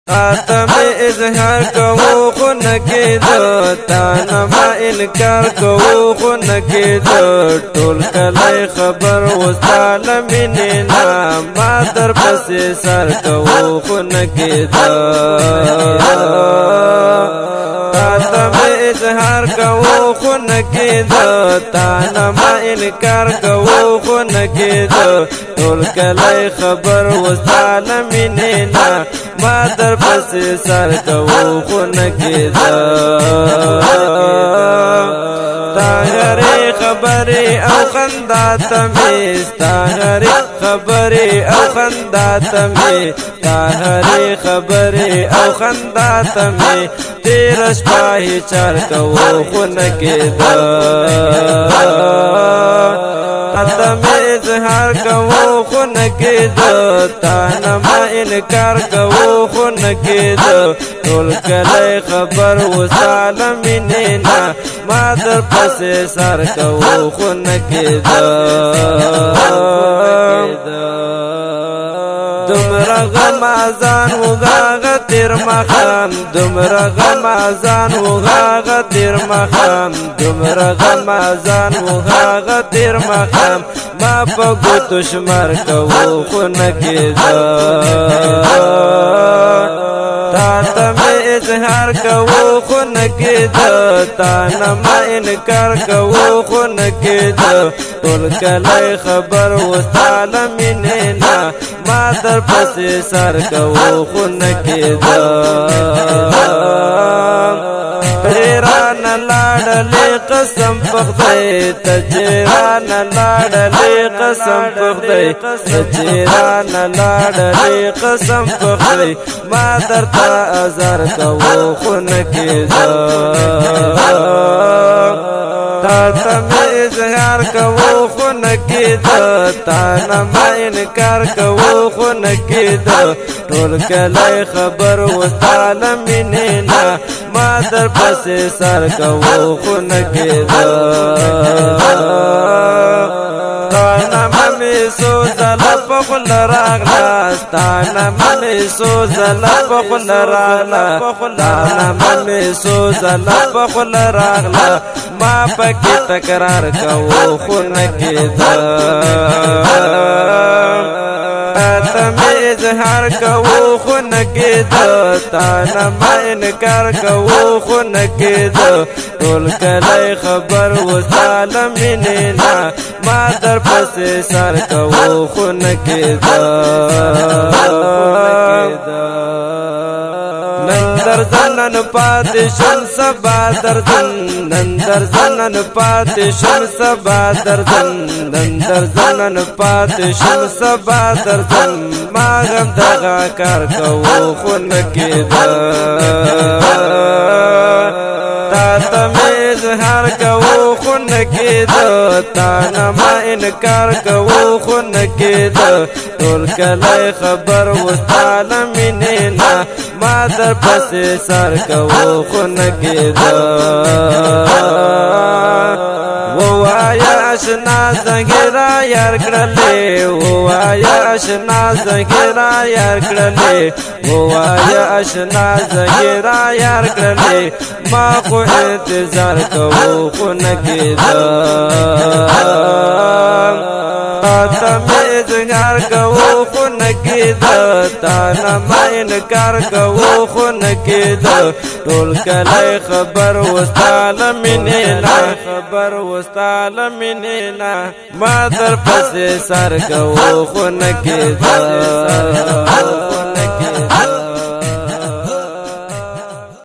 آتم اظهار کوو خو نکیدو تانا ما انکار کوو خو نکیدو ټول کلی خبر وستال مینینا ما در پسی سر کوو خو نکیدو آتم اظهار کوو خو نکیدو تانا ما انکار کوو خو نکیدو ټول کلی خبر وستال مینینا ما در پسی سر کوو خو نکیدو ستا غری خبری او خندا تمی ستا غری خبری او خندا تمی ستا غری خبری او خندا تمی تیر شپاہی چار کوو خو نکیدو آتم اظهار کوو خو نکیدو تانا ما انکار کوو خو نکیدو ټول کلی خبر وستال مینینا ما در پسی سر کوو خو نکیدو دمرا غم آزان وغاغ تیر مخام دمرا غم آزان وغاغ تیر مخام دمرا غم آزان وغاغ تیر مخام ما پا گوتو شمار کوو خو نکیدو تاتا میں اظہار کوو خو نکیدو تانا ما انکار کوو خو نکیدو ټول کلی خبر وستال مینینا ما در پسی سر کوو خو نکیدو تجیران لاړلی قسم پخدای تجیران لاړلی قسم پخدای تجیران لاړلی قسم پخدای ما درتا ازار کوو خو نکیدو تاتا میں اظہار کوو خو نکیدو تانا ما انکار کوو خو نکیدو ټول کلی خبر وستال مینینا ما در پسی سر کوو خو نکیدو تانا ممی سوزل پخل راغلا تانا ممی سوزل پخل راغلا تانا ممی سوزل پخل راغلا ما پکی تکرار کوو خو نکیدو آتم اظہار کوو خو نکیدو تانا ما انکار کوو خو نکیدو ټول کلی خبر وستال مینینا ما در پسی سر کوو خو نکیدو نندر زنن پاتی شم سبا درزن نندر زنن پاتی شم سبا درزن نندر زنن پاتی شم سبا درزن ما غم دغا کار کوو خو نکیدو تاتا میں اظہار کوو خو نکیدو تانا ما انکار کوو خو نکیدو ټول کلی خبر وستال مینینا ما در پسی سر کوو خو نکیدو ووایا اشنا زنگیرا یار کړلې ووایا اشنا زنگیرا یار کړلې ووایا اشنا زنگیرا یار کړلې ما خو انتظار کوو خو نکیدو تاتا میں اظہار کوو خو نکیدو تانا ما انکار کوو خو نکیدو ټول کلی خبر وستال مینینا خبر وستال مینینا ما در پسی سر کوو خو نکیدو